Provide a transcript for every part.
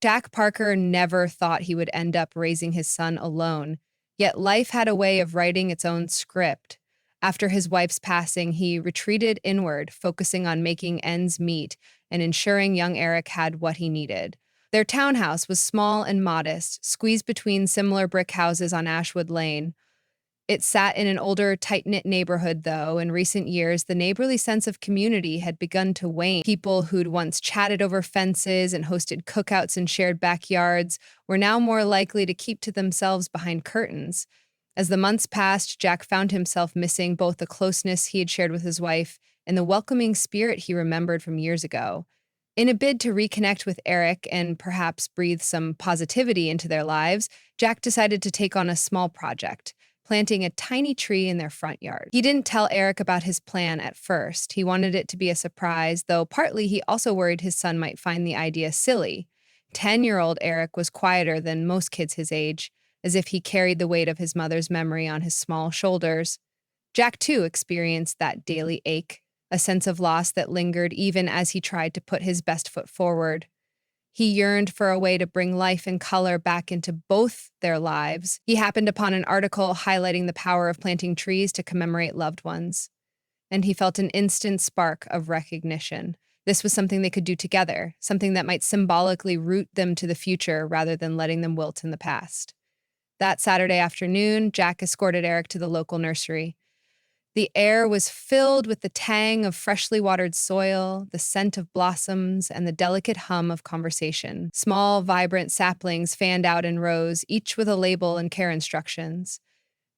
Jack Parker never thought he would end up raising his son alone, yet life had a way of writing its own script. After his wife's passing, he retreated inward, focusing on making ends meet and ensuring young Eric had what he needed. Their townhouse was small and modest, squeezed between similar brick houses on Ashwood Lane. It sat in an older, tight-knit neighborhood, though. In recent years, the neighborly sense of community had begun to wane. People who'd once chatted over fences and hosted cookouts in shared backyards were now more likely to keep to themselves behind curtains. As the months passed, Jack found himself missing both the closeness he had shared with his wife and the welcoming spirit he remembered from years ago. In a bid to reconnect with Eric and perhaps breathe some positivity into their lives, Jack decided to take on a small project, planting a tiny tree in their front yard. He didn't tell Eric about his plan at first. He wanted it to be a surprise, though partly he also worried his son might find the idea silly. 10-year-old Eric was quieter than most kids his age, as if he carried the weight of his mother's memory on his small shoulders. Jack, too, experienced that daily ache, a sense of loss that lingered even as he tried to put his best foot forward. He yearned for a way to bring life and color back into both their lives. He happened upon an article highlighting the power of planting trees to commemorate loved ones, and he felt an instant spark of recognition. This was something they could do together, something that might symbolically root them to the future rather than letting them wilt in the past. That Saturday afternoon, Jack escorted Eric to the local nursery. The air was filled with the tang of freshly watered soil, the scent of blossoms, and the delicate hum of conversation. Small, vibrant saplings fanned out in rows, each with a label and care instructions.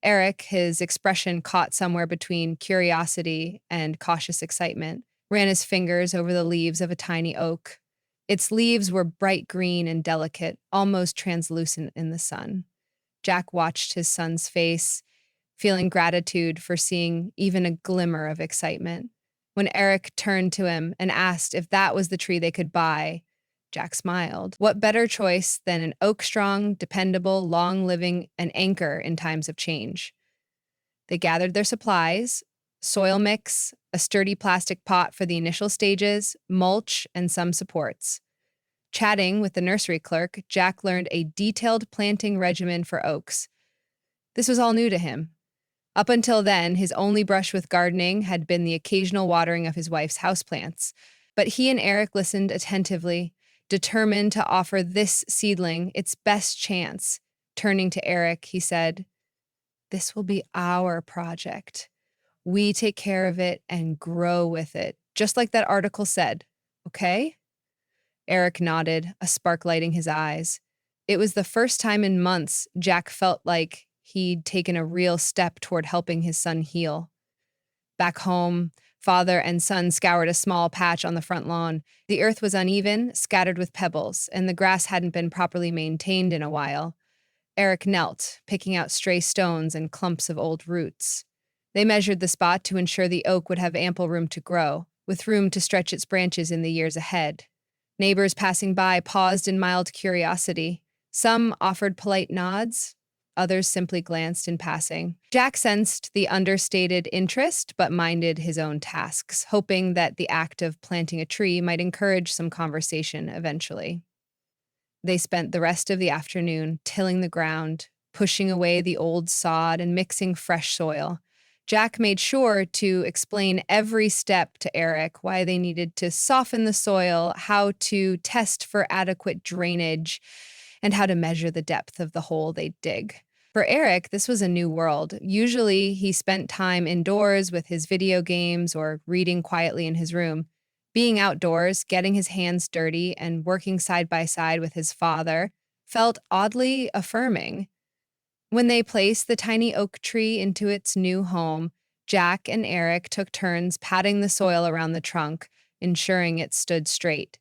Eric, his expression caught somewhere between curiosity and cautious excitement, ran his fingers over the leaves of a tiny oak. Its leaves were bright green and delicate, almost translucent in the sun. Jack watched his son's face, feeling gratitude for seeing even a glimmer of excitement. When Eric turned to him and asked if that was the tree they could buy, Jack smiled. What better choice than an oak-strong, dependable, long-living, an anchor in times of change? They gathered their supplies: soil mix, a sturdy plastic pot for the initial stages, mulch, and some supports. Chatting with the nursery clerk, Jack learned a detailed planting regimen for oaks. This was all new to him. Up until then, his only brush with gardening had been the occasional watering of his wife's houseplants. But he and Eric listened attentively, determined to offer this seedling its best chance. Turning to Eric, he said, "This will be our project. We take care of it and grow with it, just like that article said, okay?" Eric nodded, a spark lighting his eyes. It was the first time in months Jack felt like he'd taken a real step toward helping his son heal. Back home, father and son scoured a small patch on the front lawn. The earth was uneven, scattered with pebbles, and the grass hadn't been properly maintained in a while. Eric knelt, picking out stray stones and clumps of old roots. They measured the spot to ensure the oak would have ample room to grow, with room to stretch its branches in the years ahead. Neighbors passing by paused in mild curiosity. Some offered polite nods, others simply glanced in passing. Jack sensed the understated interest, but minded his own tasks, hoping that the act of planting a tree might encourage some conversation eventually. They spent the rest of the afternoon tilling the ground, pushing away the old sod and mixing fresh soil. Jack made sure to explain every step to Eric: why they needed to soften the soil, how to test for adequate drainage, and how to measure the depth of the hole they'd dig. For Eric, this was a new world. Usually, he spent time indoors with his video games or reading quietly in his room. Being outdoors, getting his hands dirty, and working side by side with his father felt oddly affirming. When they placed the tiny oak tree into its new home, Jack and Eric took turns patting the soil around the trunk, ensuring it stood straight.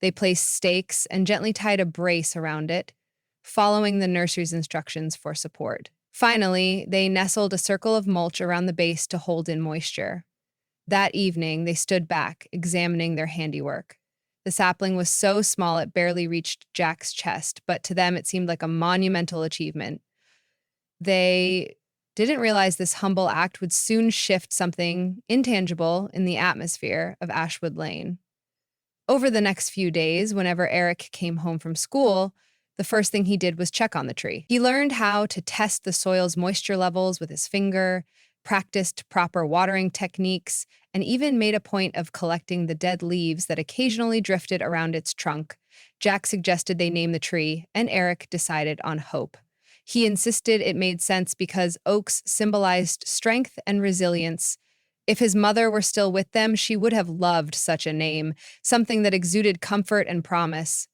They placed stakes and gently tied a brace around it, following the nursery's instructions for support. Finally, they nestled a circle of mulch around the base to hold in moisture. That evening, they stood back, examining their handiwork. The sapling was so small it barely reached Jack's chest, but to them it seemed like a monumental achievement. They didn't realize this humble act would soon shift something intangible in the atmosphere of Ashwood Lane. Over the next few days, whenever Eric came home from school, the first thing he did was check on the tree. He learned how to test the soil's moisture levels with his finger, practiced proper watering techniques, and even made a point of collecting the dead leaves that occasionally drifted around its trunk. Jack suggested they name the tree, and Eric decided on Hope. He insisted it made sense because oaks symbolized strength and resilience. If his mother were still with them, she would have loved such a name, something that exuded comfort and promise.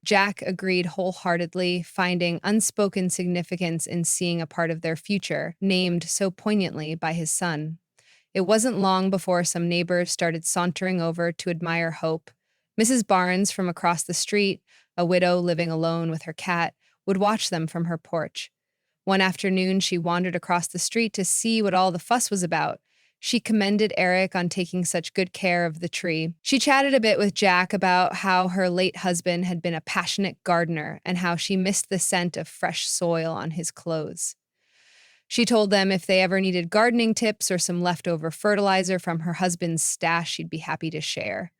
Jack agreed wholeheartedly, finding unspoken significance in seeing a part of their future named so poignantly by his son. It wasn't long before some neighbors started sauntering over to admire Hope. Mrs. Barnes from across the street, a widow living alone with her cat, would watch them from her porch. One afternoon, she wandered across the street to see what all the fuss was about. She commended Eric on taking such good care of the tree. She chatted a bit with Jack about how her late husband had been a passionate gardener and how she missed the scent of fresh soil on his clothes. She told them if they ever needed gardening tips or some leftover fertilizer from her husband's stash, she'd be happy to share.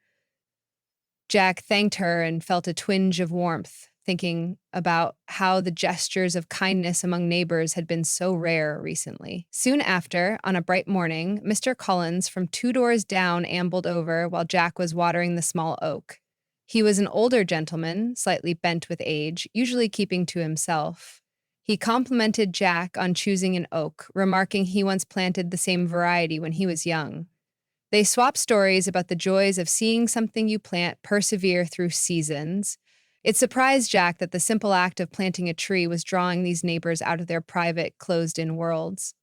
Jack thanked her and felt a twinge of warmth, thinking about how the gestures of kindness among neighbors had been so rare recently. Soon after, on a bright morning, Mr. Collins from 2 doors down ambled over while Jack was watering the small oak. He was an older gentleman, slightly bent with age, usually keeping to himself. He complimented Jack on choosing an oak, remarking he once planted the same variety when he was young. They swapped stories about the joys of seeing something you plant persevere through seasons. It surprised Jack that the simple act of planting a tree was drawing these neighbors out of their private, closed-in worlds.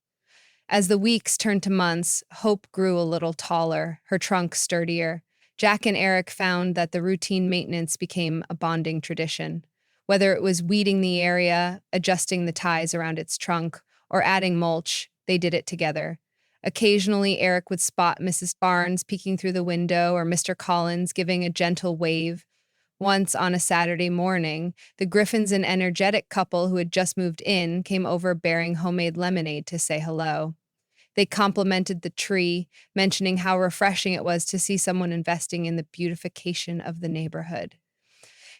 As the weeks turned to months, Hope grew a little taller, her trunk sturdier. Jack and Eric found that the routine maintenance became a bonding tradition. Whether it was weeding the area, adjusting the ties around its trunk, or adding mulch, they did it together. Occasionally, Eric would spot Mrs. Barnes peeking through the window or Mr. Collins giving a gentle wave. Once on a Saturday morning, the Griffins, an energetic couple who had just moved in, came over bearing homemade lemonade to say hello. They complimented the tree, mentioning how refreshing it was to see someone investing in the beautification of the neighborhood.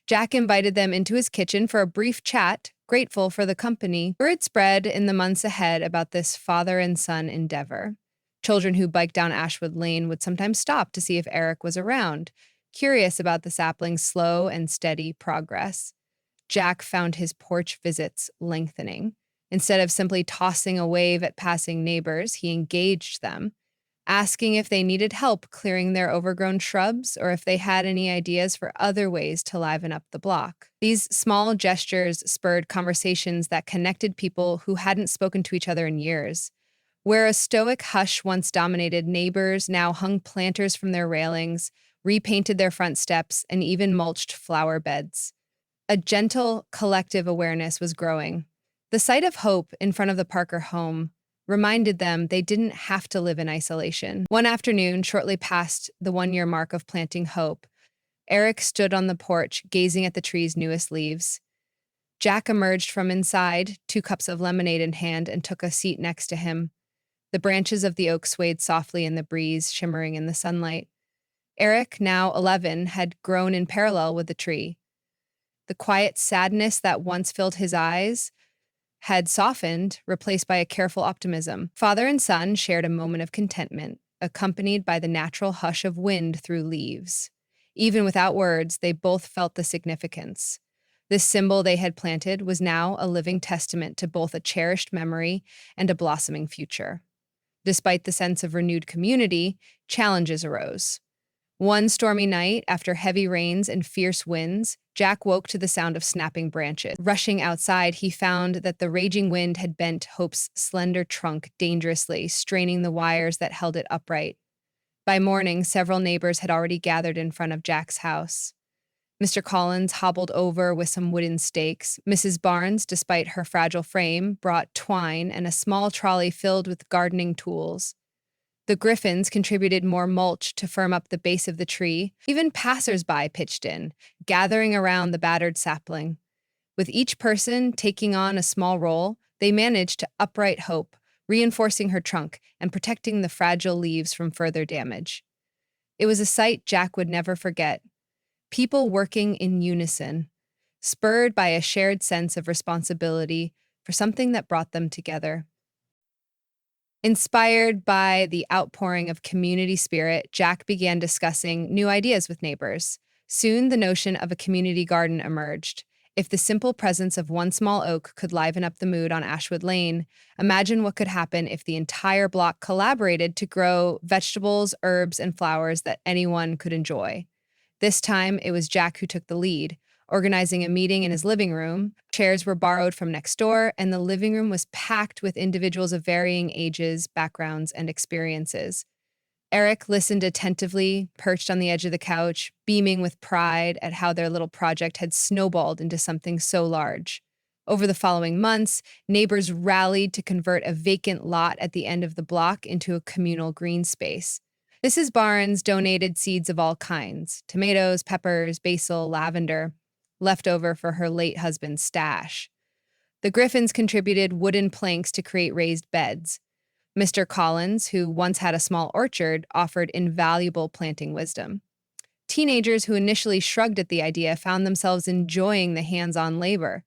Jack invited them into his kitchen for a brief chat, grateful for the company. Word spread in the months ahead about this father and son endeavor. Children who biked down Ashwood Lane would sometimes stop to see if Eric was around, curious about the sapling's slow and steady progress. Jack found his porch visits lengthening. Instead of simply tossing a wave at passing neighbors, he engaged them, asking if they needed help clearing their overgrown shrubs or if they had any ideas for other ways to liven up the block. These small gestures spurred conversations that connected people who hadn't spoken to each other in years. Where a stoic hush once dominated, neighbors now hung planters from their railings, repainted their front steps, and even mulched flower beds. A gentle, collective awareness was growing. The sight of Hope in front of the Parker home reminded them they didn't have to live in isolation. One afternoon, shortly past the 1-year mark of planting Hope, Eric stood on the porch, gazing at the tree's newest leaves. Jack emerged from inside, 2 cups of lemonade in hand, and took a seat next to him. The branches of the oak swayed softly in the breeze, shimmering in the sunlight. Eric, now 11, had grown in parallel with the tree. The quiet sadness that once filled his eyes had softened, replaced by a careful optimism. Father and son shared a moment of contentment, accompanied by the natural hush of wind through leaves. Even without words, they both felt the significance. This symbol they had planted was now a living testament to both a cherished memory and a blossoming future. Despite the sense of renewed community, challenges arose. One stormy night, after heavy rains and fierce winds, Jack woke to the sound of snapping branches. Rushing outside, he found that the raging wind had bent Hope's slender trunk dangerously, straining the wires that held it upright. By morning, several neighbors had already gathered in front of Jack's house. Mr. Collins hobbled over with some wooden stakes. Mrs. Barnes, despite her fragile frame, brought twine and a small trolley filled with gardening tools. The Griffins contributed more mulch to firm up the base of the tree. Even passers-by pitched in, gathering around the battered sapling. With each person taking on a small role, they managed to upright Hope, reinforcing her trunk and protecting the fragile leaves from further damage. It was a sight Jack would never forget. people working in unison, spurred by a shared sense of responsibility for something that brought them together. Inspired by the outpouring of community spirit, Jack began discussing new ideas with neighbors. Soon, the notion of a community garden emerged. If the simple presence of one small oak could liven up the mood on Ashwood Lane, imagine what could happen if the entire block collaborated to grow vegetables, herbs, and flowers that anyone could enjoy. This time, it was Jack who took the lead, organizing a meeting in his living room. Chairs were borrowed from next door, and the living room was packed with individuals of varying ages, backgrounds, and experiences. Eric listened attentively, perched on the edge of the couch, beaming with pride at how their little project had snowballed into something so large. Over the following months, neighbors rallied to convert a vacant lot at the end of the block into a communal green space. Mrs. Barnes donated seeds of all kinds: tomatoes, peppers, basil, lavender, left over for her late husband's stash. The Griffins contributed wooden planks to create raised beds. Mr. Collins, who once had a small orchard, offered invaluable planting wisdom. Teenagers who initially shrugged at the idea found themselves enjoying the hands-on labor.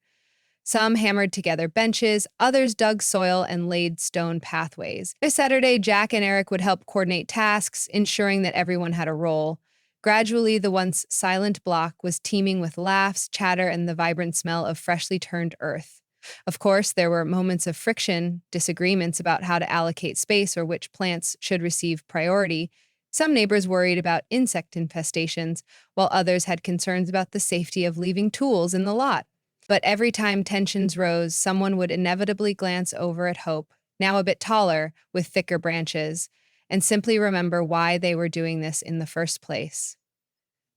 Some hammered together benches, others dug soil and laid stone pathways. This Saturday, Jack and Eric would help coordinate tasks, ensuring that everyone had a role. Gradually, the once silent block was teeming with laughs, chatter, and the vibrant smell of freshly turned earth. Of course, there were moments of friction, disagreements about how to allocate space or which plants should receive priority. Some neighbors worried about insect infestations, while others had concerns about the safety of leaving tools in the lot. But every time tensions rose, someone would inevitably glance over at Hope, now a bit taller, with thicker branches, and simply remember why they were doing this in the first place.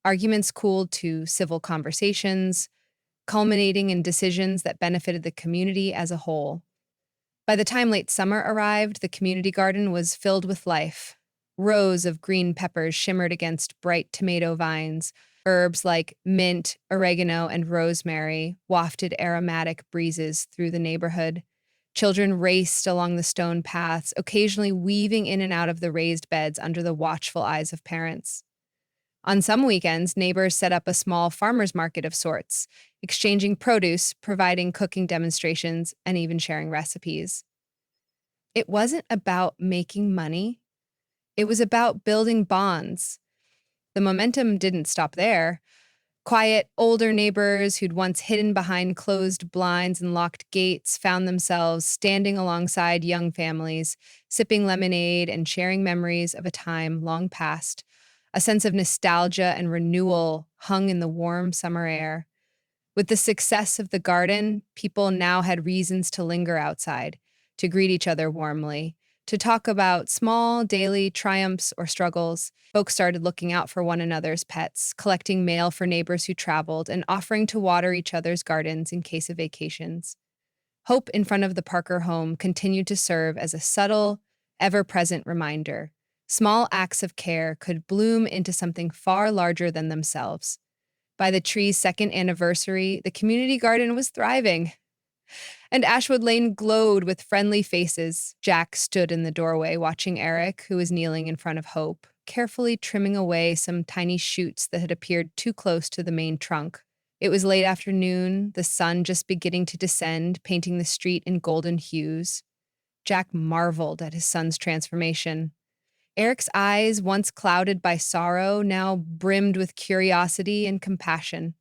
Arguments cooled to civil conversations, culminating in decisions that benefited the community as a whole. By the time late summer arrived, the community garden was filled with life. Rows of green peppers shimmered against bright tomato vines. Herbs like mint, oregano, and rosemary wafted aromatic breezes through the neighborhood. Children raced along the stone paths, occasionally weaving in and out of the raised beds under the watchful eyes of parents. On some weekends, neighbors set up a small farmers market of sorts, exchanging produce, providing cooking demonstrations, and even sharing recipes. It wasn't about making money, it was about building bonds. The momentum didn't stop there. Quiet, older neighbors who'd once hidden behind closed blinds and locked gates found themselves standing alongside young families, sipping lemonade and sharing memories of a time long past. A sense of nostalgia and renewal hung in the warm summer air. With the success of the garden, people now had reasons to linger outside, to greet each other warmly, to talk about small daily triumphs or struggles. Folks started looking out for one another's pets, collecting mail for neighbors who traveled, and offering to water each other's gardens in case of vacations. Hope in front of the Parker home continued to serve as a subtle, ever-present reminder. Small acts of care could bloom into something far larger than themselves. By the tree's second anniversary, the community garden was thriving, and Ashwood Lane glowed with friendly faces. Jack stood in the doorway, watching Eric, who was kneeling in front of Hope, carefully trimming away some tiny shoots that had appeared too close to the main trunk. It was late afternoon, the sun just beginning to descend, painting the street in golden hues. Jack marveled at his son's transformation. Eric's eyes, once clouded by sorrow, now brimmed with curiosity and compassion.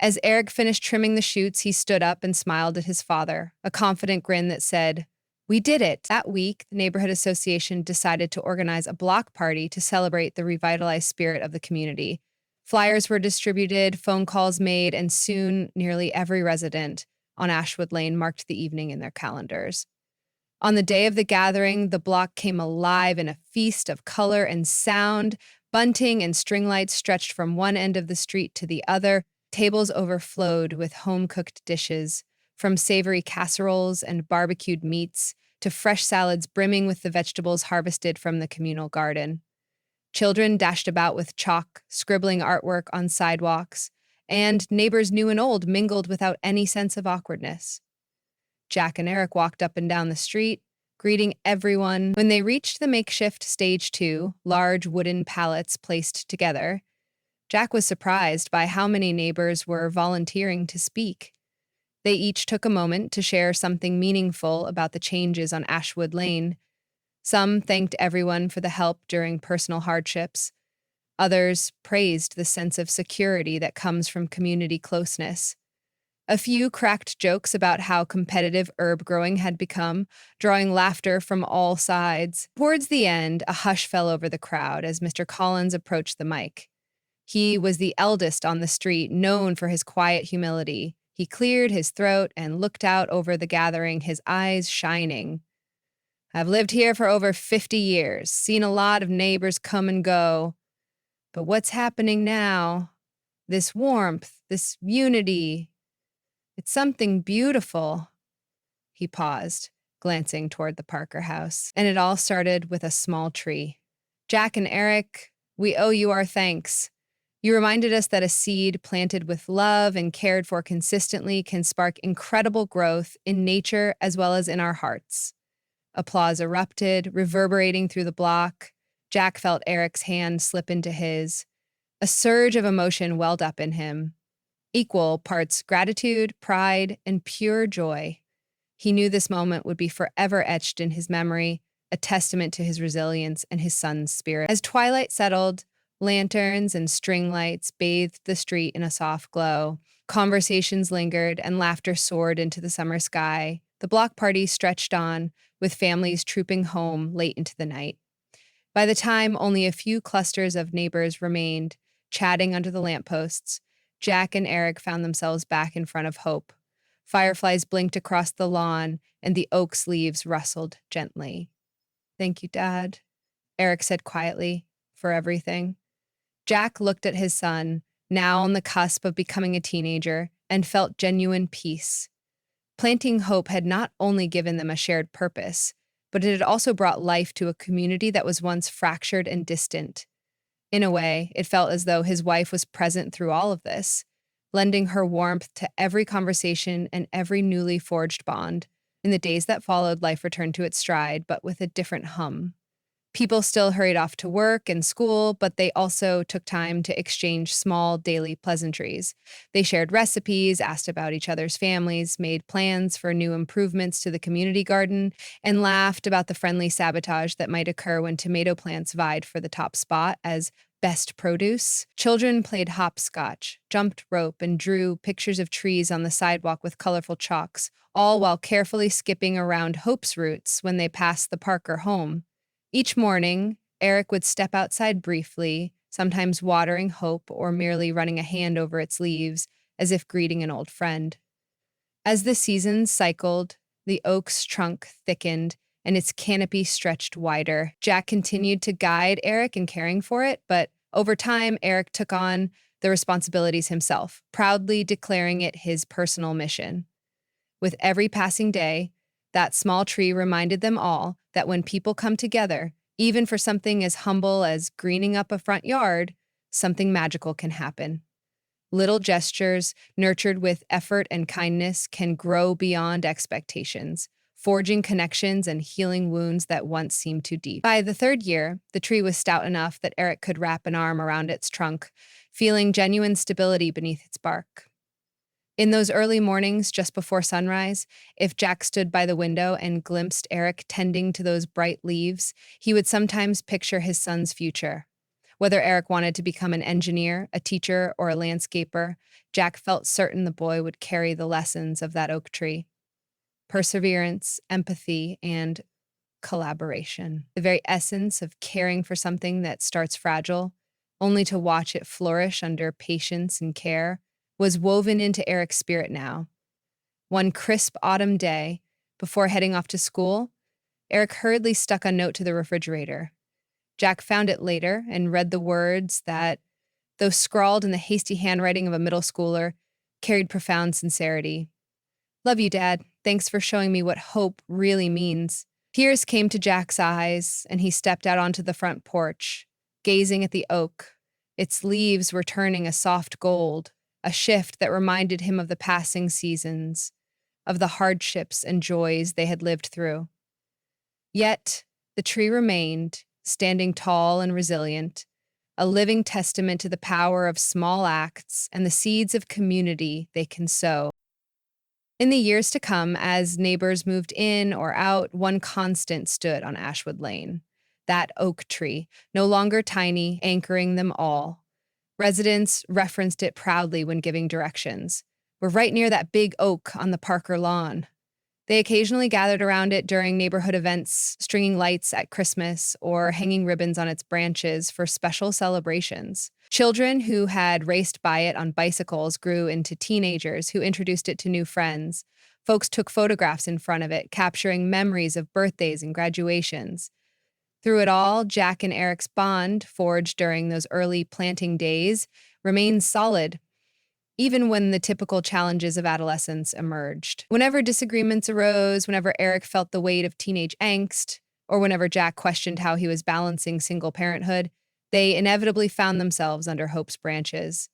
As Eric finished trimming the shoots, he stood up and smiled at his father, a confident grin that said, "We did it." That week, the neighborhood association decided to organize a block party to celebrate the revitalized spirit of the community. Flyers were distributed, phone calls made, and soon nearly every resident on Ashwood Lane marked the evening in their calendars. On the day of the gathering, the block came alive in a feast of color and sound. Bunting and string lights stretched from one end of the street to the other. Tables overflowed with home-cooked dishes, from savory casseroles and barbecued meats to fresh salads brimming with the vegetables harvested from the communal garden. Children dashed about with chalk, scribbling artwork on sidewalks, and neighbors new and old mingled without any sense of awkwardness. Jack and Eric walked up and down the street, greeting everyone. When they reached the makeshift stage 2, large wooden pallets placed together, Jack was surprised by how many neighbors were volunteering to speak. They each took a moment to share something meaningful about the changes on Ashwood Lane. Some thanked everyone for the help during personal hardships. Others praised the sense of security that comes from community closeness. A few cracked jokes about how competitive herb growing had become, drawing laughter from all sides. Towards the end, a hush fell over the crowd as Mr. Collins approached the mic. He was the eldest on the street, known for his quiet humility. He cleared his throat and looked out over the gathering, his eyes shining. I've lived here for over 50 years, seen a lot of neighbors come and go. But what's happening now? This warmth, this unity, it's something beautiful. He paused, glancing toward the Parker house. And it all started with a small tree. Jack and Eric, we owe you our thanks. You reminded us that a seed planted with love and cared for consistently can spark incredible growth in nature as well as in our hearts. Applause erupted, reverberating through the block. Jack felt Eric's hand slip into his. A surge of emotion welled up in him. Equal parts gratitude, pride, and pure joy. He knew this moment would be forever etched in his memory, a testament to his resilience and his son's spirit. As twilight settled, lanterns and string lights bathed the street in a soft glow. Conversations lingered and laughter soared into the summer sky. The block party stretched on, with families trooping home late into the night. By the time only a few clusters of neighbors remained, chatting under the lampposts, Jack and Eric found themselves back in front of Hope. Fireflies blinked across the lawn, and the oak's leaves rustled gently. Thank you, Dad, Eric said quietly, for everything. Jack looked at his son, now on the cusp of becoming a teenager, and felt genuine peace. Planting Hope had not only given them a shared purpose, but it had also brought life to a community that was once fractured and distant. In a way, it felt as though his wife was present through all of this, lending her warmth to every conversation and every newly forged bond. In the days that followed, life returned to its stride, but with a different hum. People still hurried off to work and school, but they also took time to exchange small daily pleasantries. They shared recipes, asked about each other's families, made plans for new improvements to the community garden, and laughed about the friendly sabotage that might occur when tomato plants vied for the top spot as best produce. Children played hopscotch, jumped rope, and drew pictures of trees on the sidewalk with colorful chalks, all while carefully skipping around Hope's roots when they passed the Parker home. Each morning, Eric would step outside briefly, sometimes watering Hope or merely running a hand over its leaves, as if greeting an old friend. As the seasons cycled, the oak's trunk thickened and its canopy stretched wider. Jack continued to guide Eric in caring for it, but over time, Eric took on the responsibilities himself, proudly declaring it his personal mission. With every passing day, that small tree reminded them all that when people come together, even for something as humble as greening up a front yard, something magical can happen. Little gestures, nurtured with effort and kindness, can grow beyond expectations, forging connections and healing wounds that once seemed too deep. By the third year, the tree was stout enough that Eric could wrap an arm around its trunk, feeling genuine stability beneath its bark. In those early mornings just before sunrise, if Jack stood by the window and glimpsed Eric tending to those bright leaves, he would sometimes picture his son's future. Whether Eric wanted to become an engineer, a teacher, or a landscaper, Jack felt certain the boy would carry the lessons of that oak tree. Perseverance, empathy, and collaboration. The very essence of caring for something that starts fragile, only to watch it flourish under patience and care, was woven into Eric's spirit now. One crisp autumn day, before heading off to school, Eric hurriedly stuck a note to the refrigerator. Jack found it later and read the words that, though scrawled in the hasty handwriting of a middle schooler, carried profound sincerity. Love you, Dad. Thanks for showing me what hope really means. Tears came to Jack's eyes, and he stepped out onto the front porch, gazing at the oak. Its leaves were turning a soft gold, a shift that reminded him of the passing seasons, of the hardships and joys they had lived through. Yet, the tree remained, standing tall and resilient, a living testament to the power of small acts and the seeds of community they can sow. In the years to come, as neighbors moved in or out, one constant stood on Ashwood Lane, that oak tree, no longer tiny, anchoring them all. Residents referenced it proudly when giving directions. We're right near that big oak on the Parker lawn. They occasionally gathered around it during neighborhood events, stringing lights at Christmas or hanging ribbons on its branches for special celebrations. Children who had raced by it on bicycles grew into teenagers who introduced it to new friends. Folks took photographs in front of it, capturing memories of birthdays and graduations. Through it all, Jack and Eric's bond, forged during those early planting days, remained solid, even when the typical challenges of adolescence emerged. Whenever disagreements arose, whenever Eric felt the weight of teenage angst, or whenever Jack questioned how he was balancing single parenthood, they inevitably found themselves under Hope's branches,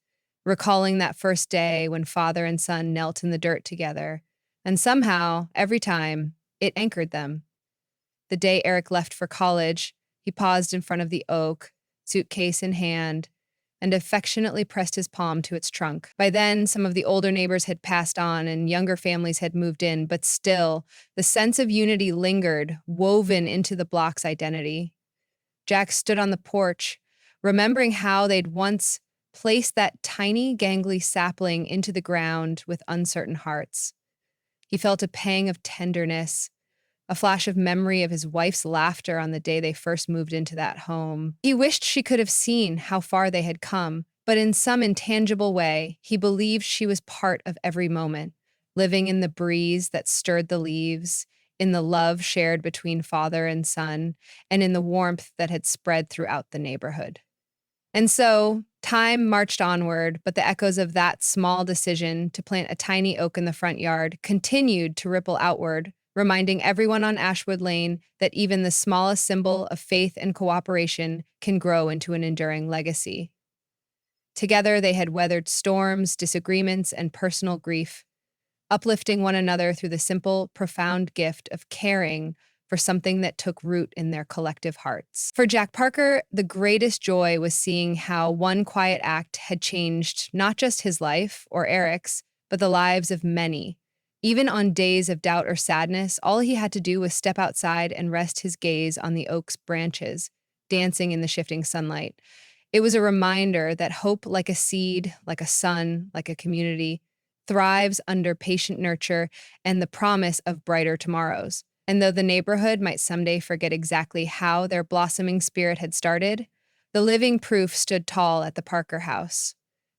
recalling that first day when father and son knelt in the dirt together. And somehow, every time, it anchored them. The day Eric left for college, he paused in front of the oak, suitcase in hand, and affectionately pressed his palm to its trunk. By then, some of the older neighbors had passed on and younger families had moved in, but still, the sense of unity lingered, woven into the block's identity. Jack stood on the porch, remembering how they'd once placed that tiny, gangly sapling into the ground with uncertain hearts. He felt a pang of tenderness, a flash of memory of his wife's laughter on the day they first moved into that home. He wished she could have seen how far they had come, but in some intangible way, he believed she was part of every moment, living in the breeze that stirred the leaves, in the love shared between father and son, and in the warmth that had spread throughout the neighborhood. And so, time marched onward, but the echoes of that small decision to plant a tiny oak in the front yard continued to ripple outward, reminding everyone on Ashwood Lane that even the smallest symbol of faith and cooperation can grow into an enduring legacy. Together, they had weathered storms, disagreements, and personal grief, uplifting one another through the simple, profound gift of caring for something that took root in their collective hearts. For Jack Parker, the greatest joy was seeing how one quiet act had changed not just his life or Eric's, but the lives of many. Even on days of doubt or sadness, all he had to do was step outside and rest his gaze on the oak's branches, dancing in the shifting sunlight. It was a reminder that hope, like a seed, like a sun, like a community, thrives under patient nurture and the promise of brighter tomorrows. And though the neighborhood might someday forget exactly how their blossoming spirit had started, the living proof stood tall at the Parker house,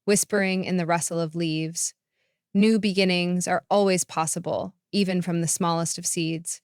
whispering in the rustle of leaves. New beginnings are always possible, even from the smallest of seeds.